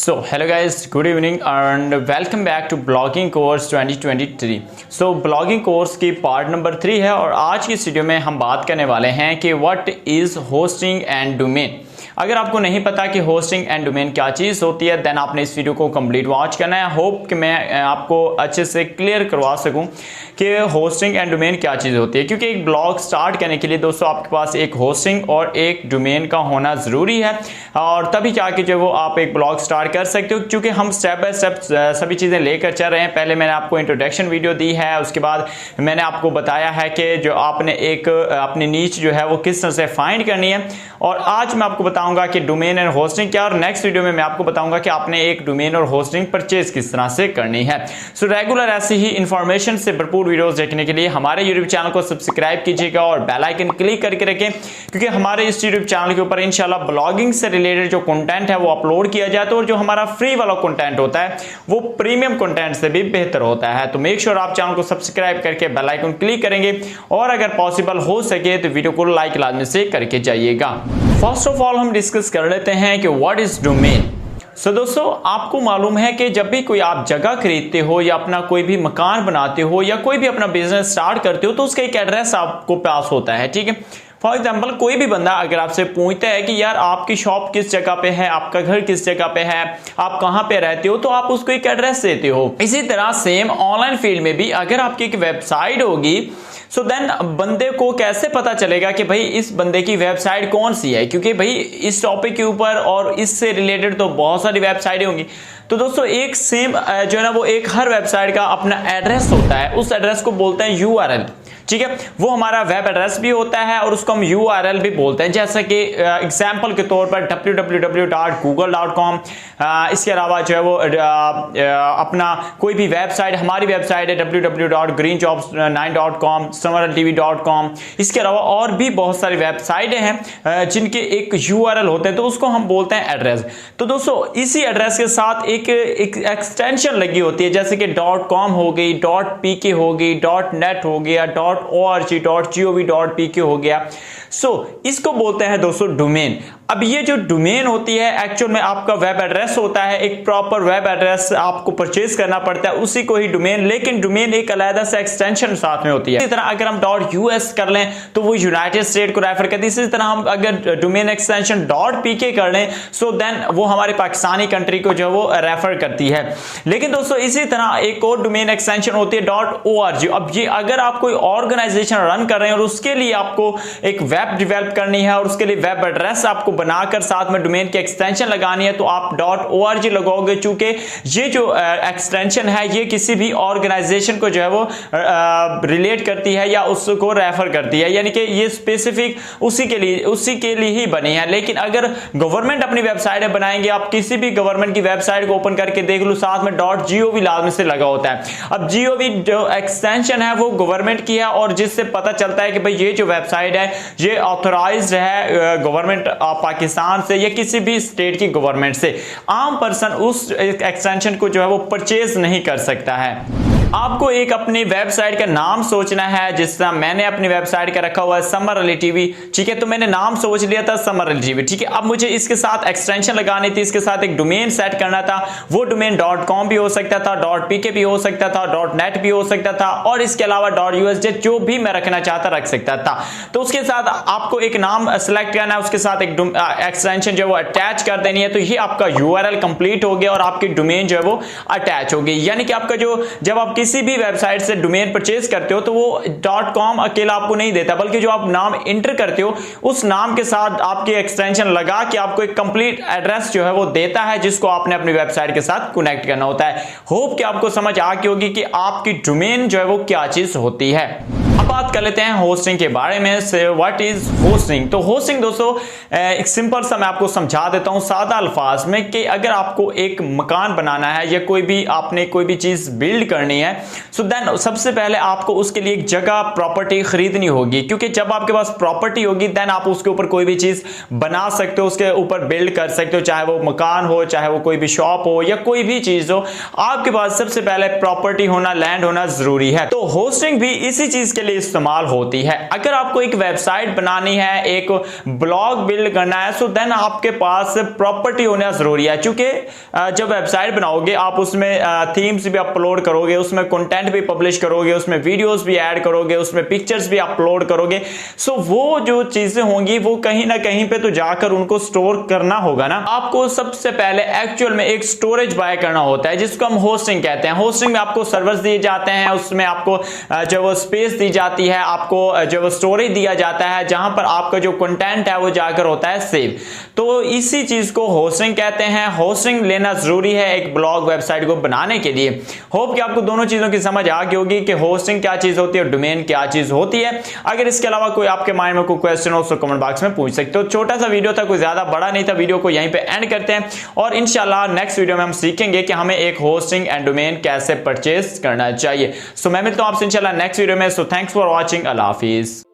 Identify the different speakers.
Speaker 1: Hello guys, good evening and welcome back to blogging course 2023। Blogging course की part number 3 है और आज की इस वीडियो में हम बात करने वाले हैं कि what is hosting and domain. अगर आपको नहीं पता कि होस्टिंग एंड डोमेन क्या चीज़ होती है देन आपने इस वीडियो को कंप्लीट वॉच करना है। होप कि मैं आपको अच्छे से क्लियर करवा सकूं कि होस्टिंग एंड डोमेन क्या चीज़ होती है, क्योंकि एक ब्लॉग स्टार्ट करने के लिए दोस्तों आपके पास एक होस्टिंग और एक डोमेन का होना ज़रूरी है और तभी जाके जो वो आप एक ब्लॉग स्टार्ट कर सकते हो। क्योंकि हम स्टेप बाय स्टेप सभी चीज़ें लेकर चल रहे हैं। पहले मैंने आपको इंट्रोडक्शन वीडियो दी है, उसके बाद मैंने आपको बताया है कि जो आपने एक अपनी नीच जो है वो किस तरह से फाइंड करनी है, और आज मैं आपको बताऊंगा कि डोमेन एंड होस्टिंग क्या, और नेक्स्ट वीडियो में मैं आपको बताऊंगा कि आपने एक डोमेन और होस्टिंग परचेज किस तरह से करनी है। रेगुलर ऐसी ही इंफॉर्मेशन से भरपूर वीडियोस देखने के लिए हमारे यूट्यूब चैनल को सब्सक्राइब कीजिएगा और बेल आइकन क्लिक करके रखें, क्योंकि हमारे इस यूट्यूब चैनल के ऊपर इंशाल्लाह ब्लॉगिंग से रिलेटेड जो कंटेंट है वो अपलोड किया जाता है और जो हमारा फ्री वाला कंटेंट होता है वो प्रीमियम कंटेंट से भी बेहतर होता है। तो मेक श्योर आप चैनल को सब्सक्राइब करके बेल आइकन क्लिक करेंगे और अगर पॉसिबल हो सके तो वीडियो को लाइक लाजमी से करके जाइएगा। फर्स्ट ऑफ ऑल हम डिस्कस कर लेते हैं कि व्हाट इज डोमेन। दोस्तों आपको मालूम है कि जब भी कोई आप जगह खरीदते हो या अपना कोई भी मकान बनाते हो या कोई भी अपना बिजनेस स्टार्ट करते हो तो उसका एक एड्रेस आपको पास होता है, ठीक है। फॉर एग्जाम्पल कोई भी बंदा अगर आपसे पूछता है कि यार आपकी शॉप किस जगह पे है, आपका घर किस जगह पे है, आप कहां पे रहते हो, तो आप उसको एक एड्रेस देते हो। इसी तरह सेम ऑनलाइन फील्ड में भी अगर आपकी एक वेबसाइट होगी सो देन बंदे को कैसे पता चलेगा कि भाई इस बंदे की वेबसाइट कौन सी है, क्योंकि भाई इस टॉपिक के ऊपर और इससे रिलेटेड तो बहुत सारी वेबसाइटें होंगी। तो दोस्तों एक सेम जो है ना वो एक हर वेबसाइट का अपना एड्रेस होता है, उस एड्रेस को बोलते हैं यूआरएल, ठीक है। वो हमारा वेब एड्रेस भी होता है और उसको हम यूआरएल भी बोलते हैं। जैसा कि एग्जांपल के तौर पर www.google.com, इसके अलावा जो है वो अपना कोई भी वेबसाइट, हमारी वेबसाइट है www.greenjobs9.com, samaraltv.com। इसके अलावा और भी बहुत सारी वेबसाइटें हैं जिनके एक यूआरएल होते हैं, तो उसको हम बोलते हैं एड्रेस। तो दोस्तों इसी एड्रेस के साथ एक एक्सटेंशन लगी होती है, जैसे कि .com हो गई, .pk हो गई, .net हो गया, .org.gov.pk हो गया। इसको बोलते हैं दोस्तों डोमेन। अब ये जो डोमेन होती है एक्चुअल में आपका वेब एड्रेस होता है, एक प्रॉपर वेब एड्रेस आपको परचेज करना पड़ता है, उसी को ही डोमेन, लेकिन डोमेन एक अलग से एक्सटेंशन साथ में होती है। इसी तरह अगर हम .us कर लें तो वो यूनाइटेड स्टेट को रेफर करती है। इसी तरह हम अगर डोमेन एक्सटेंशन .pk कर लें सो देन वो हमारे पाकिस्तानी कंट्री को जो वो रेफर करती है। लेकिन दोस्तों इसी तरह एक और डोमेन एक्सटेंशन होती है .org। अब ये अगर आप कोई ऑर्गेनाइजेशन रन कर रहे हैं और उसके लिए आपको एक वेब डेवलप करनी है और उसके लिए वेब एड्रेस आपको बनाकर साथ में डोमेन की एक्सटेंशन लगानी है तो आप .org लगाओगे। चूंकि ये जो एक्सटेंशन है ये किसी भी ऑर्गेनाइजेशन को जो है वो रिलेट करती है या उसको रेफर करती है, यानी कि ये स्पेसिफिक उसी के लिए ही बनी है। लेकिन अगर गवर्नमेंट अपनी वेबसाइट बनाएंगे, आप किसी भी गवर्नमेंट की वेबसाइट को ओपन करके देख लो साथ में .gov लाजमी से लगा होता है। अब gov जो एक्सटेंशन है वो गवर्नमेंट की है और जिससे पता चलता है कि भाई ये जो वेबसाइट है ये ऑथोराइज्ड है गवर्नमेंट ऑफ पाकिस्तान से या किसी भी स्टेट की गवर्नमेंट से। आम पर्सन उस एक्सटेंशन को जो है वो परचेज नहीं कर सकता है। आपको एक अपनी वेबसाइट का नाम सोचना है, जिस तरह मैंने अपनी वेबसाइट का रखा हुआ है समर अली टीवी, ठीक है। तो मैंने नाम सोच लिया था समर अली टीवी, ठीक है। अब मुझे इसके साथ एक्सटेंशन लगानी थी, इसके साथ एक डोमेन सेट करना था। वो डोमेन .com भी हो सकता था, .pk भी हो सकता था, .net भी हो सकता था और इसके अलावा .us जो भी मैं रखना चाहता रख सकता था। तो उसके साथ आपको एक नाम सेलेक्ट करना है, उसके साथ एक एक्सटेंशन जो वो अटैच कर देनी है, तो ये आपका यूआरएल कंप्लीट हो गया और आपकी डोमेन जो है वो अटैच हो गई। यानी कि आपका जो जब आप किसी भी वेबसाइट से डोमेन परचेज करते हो तो वो .com अकेला आपको नहीं देता, बल्कि जो आप नाम इंटर करते हो उस नाम के साथ आपकी एक्सटेंशन लगा के आपको एक कंप्लीट एड्रेस जो है वो देता है, जिसको आपने अपनी वेबसाइट के साथ कनेक्ट करना होता है। होप कि आपको समझ आ गई होगी कि आपकी डोमेन जो है वो क्या चीज होती है। अब बात कर लेते हैं होस्टिंग के बारे में। What is hosting. तो होस्टिंग दोस्तों एक सिंपल सा मैं आपको समझा देता हूं सादा अल्फाज में कि अगर आपको एक मकान बनाना है या आपने कोई भी चीज बिल्ड करनी है सो देन सबसे पहले आपको उसके लिए एक जगह प्रॉपर्टी खरीदनी होगी, क्योंकि जब आपके पास प्रॉपर्टी होगी देन आप उसके ऊपर कोई भी चीज बना सकते हो, उसके ऊपर बिल्ड कर सकते हो, चाहे वो मकान हो, चाहे वो कोई भी शॉप हो या कोई भी चीज हो। आपके पास सबसे पहले प्रॉपर्टी होना, लैंड होना जरूरी है। तो होस्टिंग भी इसी चीज के लिए इस्तेमाल होती है। अगर आपको एक वेबसाइट बनानी है, एक ब्लॉग बिल्ड करना है, सो देन आपके पास प्रॉपर्टी होना जरूरी है। क्योंकि जब वेबसाइट बनाओगे आप उसमें थीम्स भी अपलोड करोगे, उसमें कंटेंट भी पब्लिश करोगे, उसमें वीडियोस भी ऐड करोगे, उसमें पिक्चर्स भी अपलोड करोगे। सो वो जो चीजें होंगी वो कहीं ना कहीं पे तो जाकर उनको स्टोर करना होगा ना। आपको सबसे पहले एक्चुअल में एक स्टोरेज बाय करना होता है जिसको हम होस्टिंग कहते हैं। होस्टिंग में आपको सर्वर्स दिए जाते हैं, उसमें आपको जो वो स्पेस दी जाती है, आपको जो वो स्टोरेज दिया जाता है जहां पर आपका जो कंटेंट है वो जाकर होता है सेव। तो इसी चीज को होस्टिंग कहते हैं। होस्टिंग लेना जरूरी है एक ब्लॉग वेबसाइट को बनाने के लिए। होप कि आपको दोनों चीजों की समझ आ गई होगी कि होस्टिंग क्या चीज होती है और डोमेन क्या चीज होती है। अगर इसके अलावा कोई आपके माइंड में कोई क्वेश्चन हो तो कमेंट बॉक्स में पूछ सकते हो। छोटा सा वीडियो था, कोई ज्यादा बड़ा नहीं था। वीडियो को यहीं पे एंड करते हैं और इंशाल्लाह नेक्स्ट वीडियो में हम सीखेंगे कि हमें एक होस्टिंग एंड डोमेन कैसे परचेज करना चाहिए। सो मैं मिलता हूं आपसे इंशाल्लाह नेक्स्ट वीडियो में। So thanks for watching. Allah Hafiz.